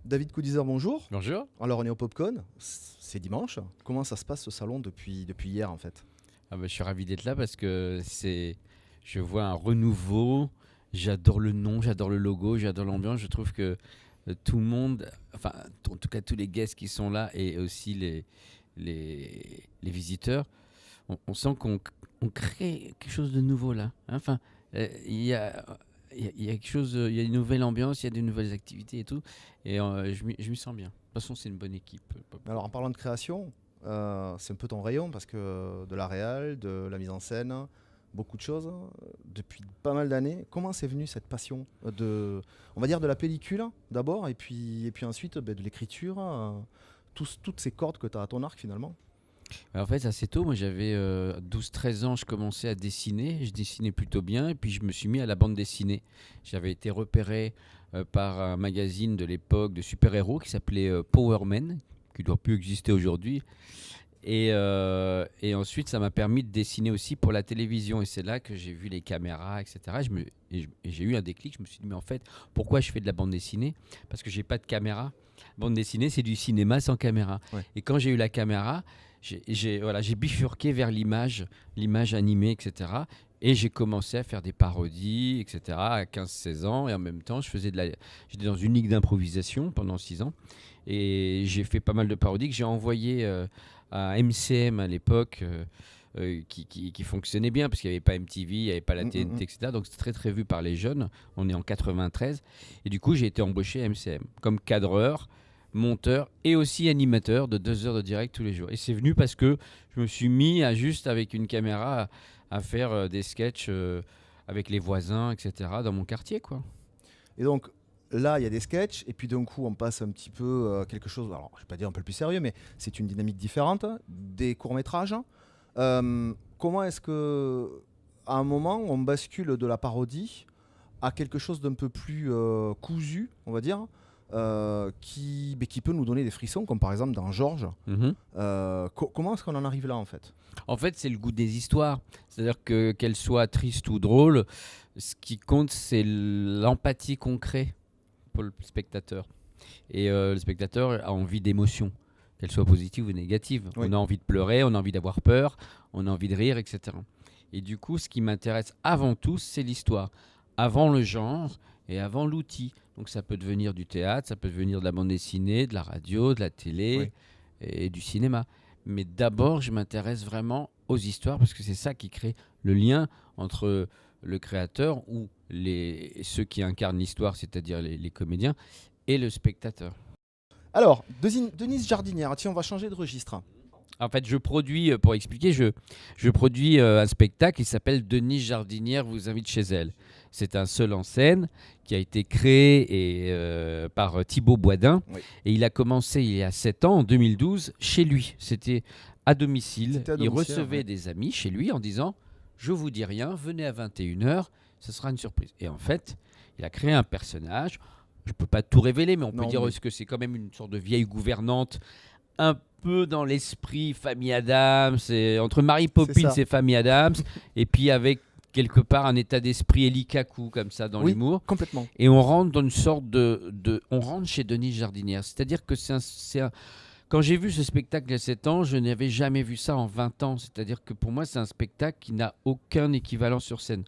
David Coudizer, bonjour. Bonjour. Alors on est au Popcorn, c'est dimanche. Comment ça se passe ce salon depuis hier en fait? Je suis ravi d'être là parce que je vois un renouveau. J'adore le nom, j'adore le logo, j'adore l'ambiance. Je trouve que tout le monde, enfin en tout cas tous les guests qui sont là et aussi les visiteurs, on sent qu'on crée quelque chose de nouveau là. Enfin, il y a quelque chose, il y a une nouvelle ambiance, il y a des nouvelles activités et tout. Et je m'y sens bien. De toute façon, c'est une bonne équipe. Alors en parlant de création, c'est un peu ton rayon parce que de la réal, de la mise en scène, beaucoup de choses depuis pas mal d'années. Comment c'est venu cette passion on va dire de la pellicule d'abord et puis ensuite de l'écriture, toutes ces cordes que tu as à ton arc finalement? En fait, assez tôt, moi j'avais 12-13 ans, je commençais à dessiner, je dessinais plutôt bien, et puis je me suis mis à la bande dessinée. J'avais été repéré par un magazine de l'époque de super-héros qui s'appelait Power Man, qui ne doit plus exister aujourd'hui. Et ensuite, ça m'a permis de dessiner aussi pour la télévision, et c'est là que j'ai vu les caméras, etc. Et j'ai eu un déclic, je me suis dit, mais en fait, pourquoi je fais de la bande dessinée? Parce que j'ai pas de caméra. Bande dessinée, c'est du cinéma sans caméra. Ouais. Et quand j'ai eu la caméra, j'ai bifurqué vers l'image animée, etc. Et j'ai commencé à faire des parodies, etc. à 15-16 ans. Et en même temps, j'étais dans une ligue d'improvisation pendant 6 ans. Et j'ai fait pas mal de parodies que j'ai envoyées à MCM à l'époque, qui fonctionnait bien parce qu'il n'y avait pas MTV, il n'y avait pas la TNT, etc. Donc c'est très très vu par les jeunes. On est en 93. Et du coup, j'ai été embauché à MCM comme cadreur, monteur et aussi animateur de 2 heures de direct tous les jours. Et c'est venu parce que je me suis mis juste avec une caméra à faire des sketchs avec les voisins, etc. dans mon quartier, quoi. Et donc là, il y a des sketchs, et puis d'un coup, on passe un petit peu quelque chose, alors je ne vais pas dire un peu plus sérieux, mais c'est une dynamique différente, des courts-métrages. Comment est-ce que, à un moment, on bascule de la parodie à quelque chose d'un peu plus cousu, on va dire, qui peut nous donner des frissons, comme par exemple dans Georges. Comment est-ce qu'on en arrive là, en fait? En fait, c'est le goût des histoires. C'est-à-dire qu'elles soient tristes ou drôles, ce qui compte, c'est l'empathie qu'on crée pour le spectateur. Et le spectateur a envie d'émotions, qu'elles soient positives ou négatives. Oui. On a envie de pleurer, on a envie d'avoir peur, on a envie de rire, etc. Et du coup, ce qui m'intéresse avant tout, c'est l'histoire. Avant le genre et avant l'outil. Donc ça peut devenir du théâtre, ça peut devenir de la bande dessinée, de la radio, de la télé, Oui. et du cinéma. Mais d'abord, je m'intéresse vraiment aux histoires parce que c'est ça qui crée le lien entre le créateur ou ceux qui incarnent l'histoire, c'est-à-dire les comédiens, et le spectateur. Alors, Denise Jardinière, tiens, on va changer de registre. En fait, je produis, pour expliquer, je produis un spectacle qui s'appelle Denise Jardinière vous invite chez elle. C'est un seul en scène qui a été créé par Thibaut Boisdin. Oui. Et il a commencé il y a 7 ans, en 2012, chez lui. C'était à domicile. C'était à Il domicile, recevait ouais. des amis chez lui en disant « Je vous dis rien, venez à 21h, ce sera une surprise ». Et en fait, il a créé un personnage. Je ne peux pas tout révéler, mais on peut dire que c'est quand même une sorte de vieille gouvernante, un peu dans l'esprit Famille Adams, entre Mary Poppins et Famille Adams, et puis avec quelque part un état d'esprit Eli Kaku comme ça dans l'humour. Complètement. Et on rentre dans une sorte on rentre chez Denise Jardinière. C'est-à-dire que quand j'ai vu ce spectacle il y a 7 ans, je n'avais jamais vu ça en 20 ans. C'est-à-dire que pour moi, c'est un spectacle qui n'a aucun équivalent sur scène.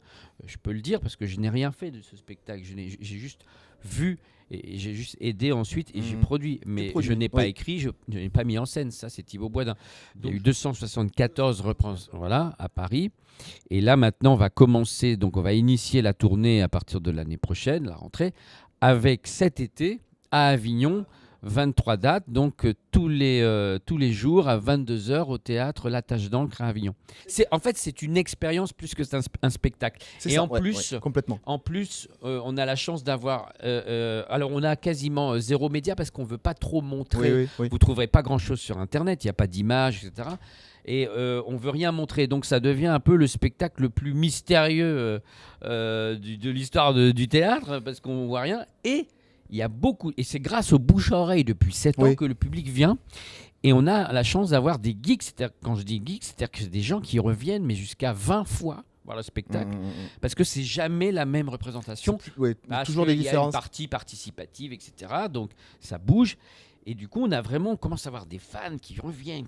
Je peux le dire parce que je n'ai rien fait de ce spectacle. J'ai juste vu et j'ai juste aidé ensuite et j'ai produit. Mais je n'ai pas écrit, je n'ai pas mis en scène. Ça, c'est Thibaut Boisdin. Il y a eu 274 représentations à Paris. Et là, maintenant, on va commencer, donc on va initier la tournée à partir de l'année prochaine, la rentrée, avec cet été à Avignon, 23 dates, donc tous les jours à 22h au théâtre La Tache d'Ancre à Avignon. En fait, c'est une expérience plus que un spectacle. Et en plus, complètement. En plus, on a la chance d'avoir... alors, on a quasiment zéro média parce qu'on ne veut pas trop montrer. Oui. Vous ne trouverez pas grand-chose sur Internet, il n'y a pas d'images, etc. Et on ne veut rien montrer. Donc, ça devient un peu le spectacle le plus mystérieux de l'histoire du théâtre parce qu'on ne voit rien. Et il y a beaucoup, et c'est grâce au bouche-à-oreille depuis 7 ans que le public vient. Et on a la chance d'avoir des geeks. Quand je dis geeks, c'est-à-dire que c'est des gens qui reviennent, mais jusqu'à 20 fois voir le spectacle, parce que c'est jamais la même représentation. Toujours des Il y a une différences. partie participative, etc. Donc ça bouge. Et du coup, on commence à avoir des fans qui reviennent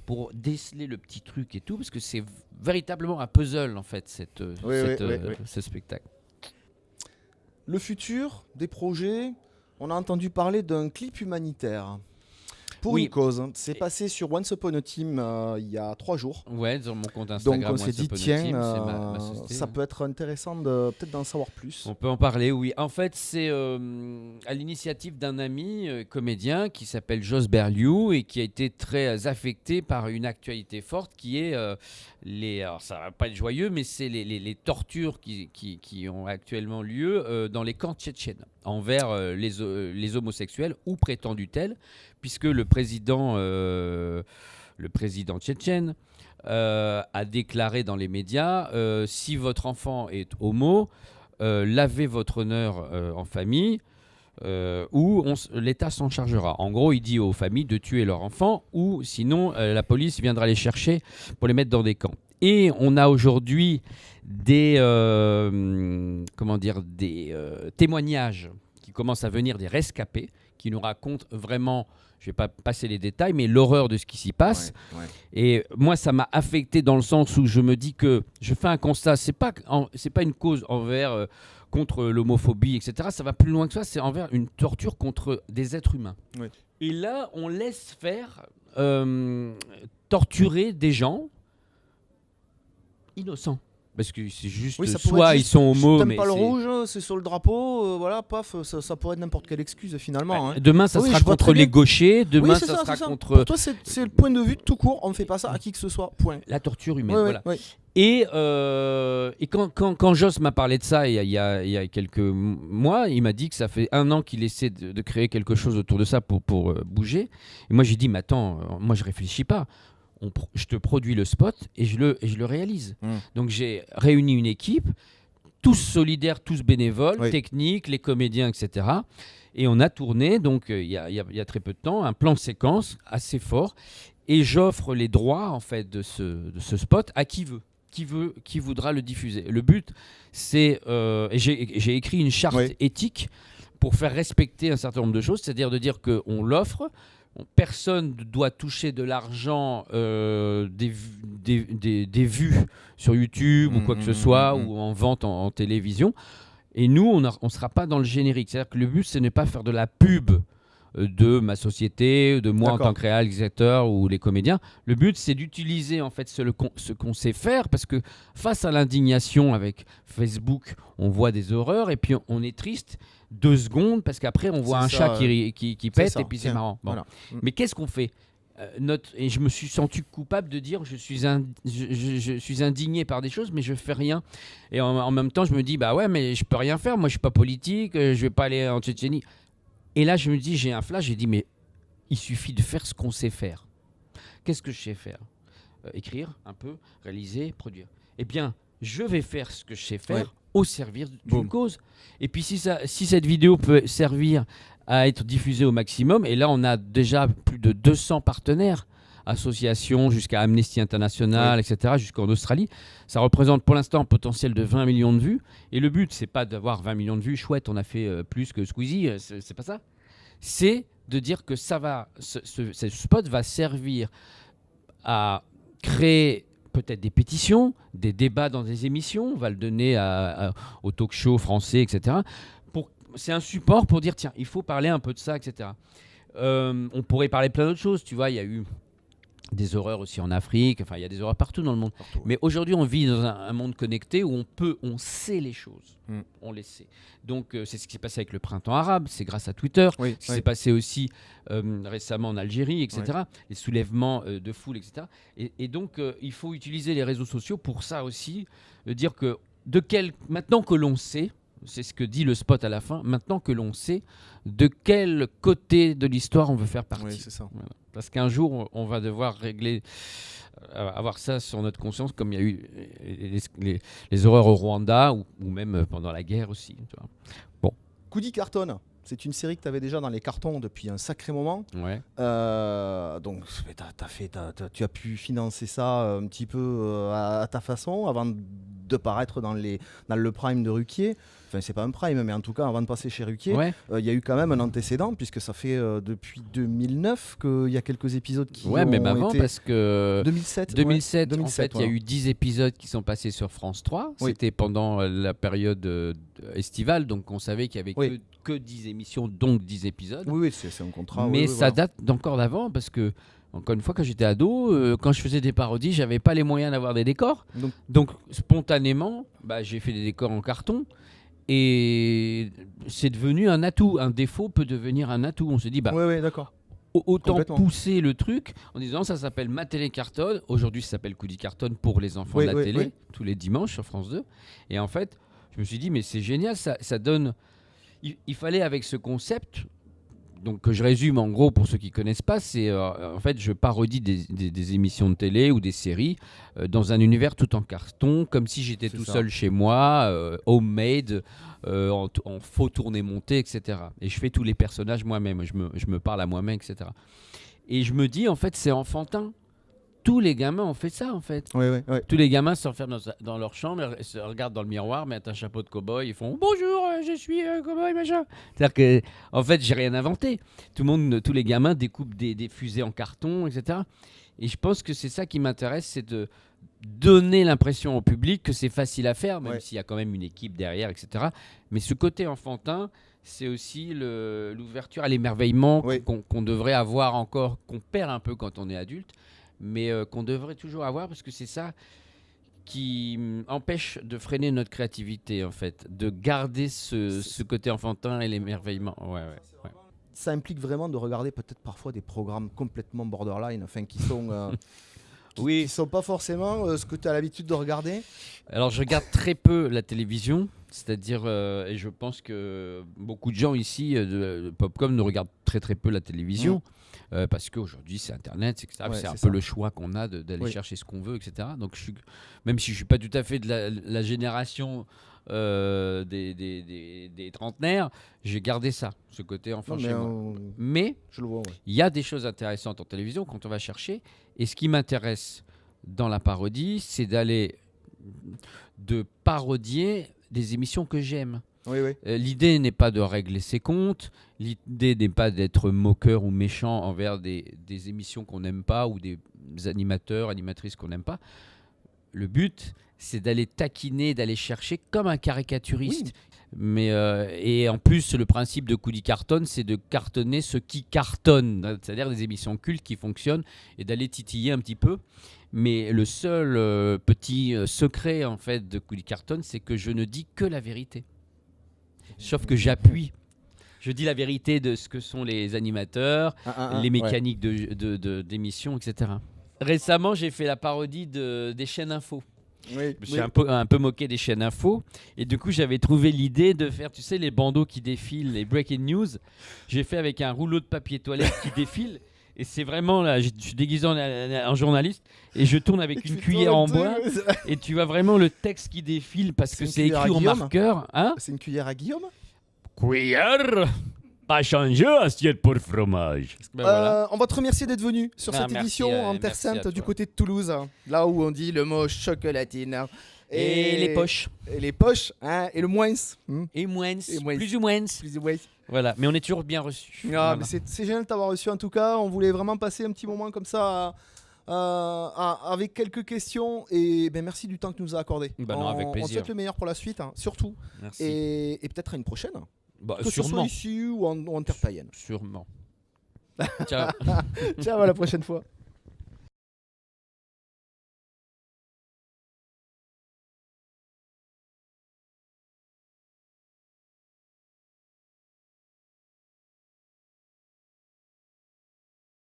pour déceler le petit truc et tout, parce que c'est véritablement un puzzle en fait, ce spectacle. Le futur des projets, on a entendu parler d'un clip humanitaire. Pour une cause. C'est passé sur Once Upon a Team il y a 3 jours. Ouais, sur mon compte Instagram. Donc on s'est dit, tiens, ça peut être intéressant peut-être d'en savoir plus. On peut en parler, oui. En fait, c'est à l'initiative d'un ami comédien qui s'appelle Jos Berliou et qui a été très affecté par une actualité forte qui est alors ça va pas être joyeux, mais c'est les tortures qui ont actuellement lieu dans les camps tchétchènes envers les homosexuels ou prétendus tels, puisque le président tchétchène a déclaré dans les médias si votre enfant est homo, lavez votre honneur en famille ou l'État s'en chargera. En gros, il dit aux familles de tuer leur enfant ou sinon la police viendra les chercher pour les mettre dans des camps. Et on a aujourd'hui des témoignages qui commencent à venir des rescapés qui nous racontent vraiment, je ne vais pas passer les détails, mais l'horreur de ce qui s'y passe. Et moi, ça m'a affecté dans le sens où je me dis que je fais un constat, c'est pas une cause contre l'homophobie, etc. Ça va plus loin que ça, c'est envers une torture contre des êtres humains. Oui. Et là, on laisse faire torturer des gens innocents. Parce que c'est juste, soit ils sont homo, mais pas le rouge, c'est sur le drapeau, voilà, paf, ça pourrait être n'importe quelle excuse finalement. Demain, ça sera contre les gauchers, demain, ça sera contre... Pour toi, c'est le point de vue tout court, on ne fait pas ça à qui que ce soit, point. La torture humaine, voilà. Et quand Jos m'a parlé de ça il y a quelques mois, il m'a dit que ça fait 1 an qu'il essaie de créer quelque chose autour de ça pour bouger. Et moi, j'ai dit, mais attends, moi, je réfléchis pas. Je te produis le spot et je le réalise. Donc j'ai réuni une équipe, tous solidaires, tous bénévoles, techniques, les comédiens, etc. Et on a tourné, donc il y a très peu de temps, un plan de séquence assez fort. Et j'offre les droits en fait de ce spot à qui voudra le diffuser. Le but, c'est et j'ai écrit une charte éthique pour faire respecter un certain nombre de choses, c'est-à-dire de dire qu'on l'offre. Personne ne doit toucher de l'argent des vues sur YouTube ou quoi que ce soit, ou en vente en télévision. Et nous, on ne sera pas dans le générique. C'est-à-dire que le but, c'est de ne pas faire de la pub de ma société, de moi en tant que réalisateur ou les comédiens. Le but, c'est d'utiliser en fait ce qu'on sait faire, parce que face à l'indignation avec Facebook, on voit des horreurs et puis on est triste 2 secondes parce qu'après on voit un chat qui pète et puis c'est marrant. Bon. Voilà. Mais qu'est-ce qu'on fait et je me suis senti coupable de dire je suis indigné par des choses mais je fais rien. Et en même temps je me dis bah ouais mais je peux rien faire, moi je suis pas politique, je vais pas aller en Tchétchénie. Et là je me dis, j'ai un flash, j'ai dit mais il suffit de faire ce qu'on sait faire. Qu'est-ce que je sais faire? Écrire un peu, réaliser, produire. Eh bien je vais faire ce que je sais faire au service d'une cause. Et puis si cette vidéo peut servir à être diffusée au maximum, et là on a déjà plus de 200 partenaires, associations jusqu'à Amnesty International, etc., jusqu'en Australie, ça représente pour l'instant un potentiel de 20 millions de vues. Et le but, c'est pas d'avoir 20 millions de vues, chouette, on a fait plus que Squeezie, c'est pas ça. C'est de dire que ce spot va servir à créer peut-être des pétitions, des débats dans des émissions, on va le donner aux talk-shows français, etc. C'est un support pour dire, tiens, il faut parler un peu de ça, etc. On pourrait parler plein d'autres choses, tu vois, il y a eu des horreurs aussi en Afrique, enfin il y a des horreurs partout dans le monde. Mais aujourd'hui on vit dans un monde connecté où on sait les choses, on les sait. Donc c'est ce qui s'est passé avec le printemps arabe, c'est grâce à Twitter, ce qui s'est passé aussi récemment en Algérie, etc. Les soulèvements de foule, etc. Et donc il faut utiliser les réseaux sociaux pour ça aussi, de dire que maintenant que l'on sait, c'est ce que dit le spot à la fin, maintenant que l'on sait de quel côté de l'histoire on veut faire partie. Oui, c'est ça. Voilà. Parce qu'un jour, on va devoir avoir ça sur notre conscience, comme il y a eu les horreurs au Rwanda ou même pendant la guerre aussi. Tu vois. Bon. Coudi cartonne. C'est une série que tu avais déjà dans les cartons depuis un sacré moment. Ouais. Donc, tu as pu financer ça un petit peu à ta façon avant de paraître dans le prime de Ruquier. Enfin, c'est pas un prime, mais en tout cas, avant de passer chez Ruquier, Ouais. il y a eu quand même un antécédent, puisque ça fait depuis 2009 qu'il y a quelques épisodes qui Ouais, ont même avant, été... parce que 2007, 2007, en 2007, fait, il y a voilà. eu 10 épisodes qui sont passés sur France 3. Oui. C'était pendant la période estivale, donc on savait qu'il y avait Oui. que 10 émissions, donc 10 épisodes. Oui, c'est un contrat. Mais oui, ça voilà. date d'encore d'avant, parce que, encore une fois, quand j'étais ado, quand je faisais des parodies, j'avais pas les moyens d'avoir des décors. Donc spontanément, j'ai fait des décors en carton. Et c'est devenu un atout. Un défaut peut devenir un atout. On se dit, Oui, d'accord. autant Complètement. pousser le truc en disant ça s'appelle Ma Télé Cartonne. Aujourd'hui, ça s'appelle Coudi Cartonne pour les enfants Oui, de la oui, télé, oui. tous les dimanches sur France 2. Et en fait, je me suis dit, mais c'est génial, ça donne. Il fallait, avec ce concept, donc que je résume en gros pour ceux qui connaissent pas, c'est en fait je parodie des émissions de télé ou des séries dans un univers tout en carton, comme si j'étais C'est tout ça. seul chez moi, homemade, en faux tourné monté, etc. Et je fais tous les personnages moi-même, je me parle à moi-même, etc. Et je me dis, en fait, c'est enfantin. Tous les gamins ont fait ça, en fait. Oui. Tous les gamins s'enferment dans leur chambre, se regardent dans le miroir, mettent un chapeau de cow-boy, ils font bonjour, je suis cow-boy, machin. C'est-à-dire que, en fait, j'ai rien inventé. Tous les gamins découpent des fusées en carton, etc. Et je pense que c'est ça qui m'intéresse, c'est de donner l'impression au public que c'est facile à faire, même s'il y a quand même une équipe derrière, etc. Mais ce côté enfantin, c'est aussi l'ouverture à l'émerveillement qu'on devrait avoir encore, qu'on perd un peu quand on est adulte, mais qu'on devrait toujours avoir, parce que c'est ça qui empêche de freiner notre créativité, en fait, de garder ce côté enfantin et l'émerveillement. Ouais. Ça implique vraiment de regarder peut-être parfois des programmes complètement borderline, enfin qui sont qui sont pas forcément ce que tu as l'habitude de regarder. Alors je regarde très peu la télévision, c'est-à-dire, et je pense que beaucoup de gens ici de Popcom ne regardent très peu la télévision. Parce qu'aujourd'hui c'est Internet, etc. Ouais, c'est un peu ça. le choix qu'on a d'aller chercher ce qu'on veut, etc. Donc même si je ne suis pas tout à fait de la génération des trentenaires, j'ai gardé ça, ce côté enfant chez moi. Mais je le vois, il y a des choses intéressantes en télévision quand on va chercher. Et ce qui m'intéresse dans la parodie, c'est de parodier des émissions que j'aime. Oui. L'idée n'est pas de régler ses comptes, l'idée n'est pas d'être moqueur ou méchant envers des émissions qu'on n'aime pas ou des animateurs, animatrices qu'on n'aime pas. Le but, c'est d'aller taquiner, d'aller chercher comme un caricaturiste. Mais, et en plus, le principe de Coudi Cartonne, c'est de cartonner ce qui cartonne, c'est-à-dire des émissions cultes qui fonctionnent et d'aller titiller un petit peu. Mais le seul petit secret en fait de Coudi Cartonne, c'est que je ne dis que la vérité. Sauf que j'appuie. Je dis la vérité de ce que sont les animateurs, les mécaniques d'émissions, etc. Récemment, j'ai fait la parodie des chaînes info. Je me suis un peu moqué des chaînes info. Et du coup, j'avais trouvé l'idée de faire, tu sais, les bandeaux qui défilent, les breaking news. J'ai fait avec un rouleau de papier toilette qui défile. Et c'est vraiment là, je suis déguisé en journaliste et je tourne avec une cuillère en bois et tu vois vraiment le texte qui défile parce que c'est écrit en marqueur. Hein? C'est une cuillère à Guillaume? Cuillère, pas changer, assiette pour fromage. Voilà. On va te remercier d'être venu sur cette merci, édition en Terre Sainte du côté de Toulouse, là où on dit le mot chocolatine. Et les poches. Et les poches, hein, et le moins. Et moins. Plus ou moins. Voilà, mais on est toujours bien reçus. Voilà. Mais c'est génial de t'avoir reçu en tout cas. On voulait vraiment passer un petit moment comme ça avec quelques questions. Et merci du temps que tu nous as accordé. Avec plaisir. On te souhaite le meilleur pour la suite, surtout. Merci. Et peut-être à une prochaine. Que sûrement. ce soit ici ou en terre païenne. Sûrement. Ciao. Ciao, à la prochaine fois.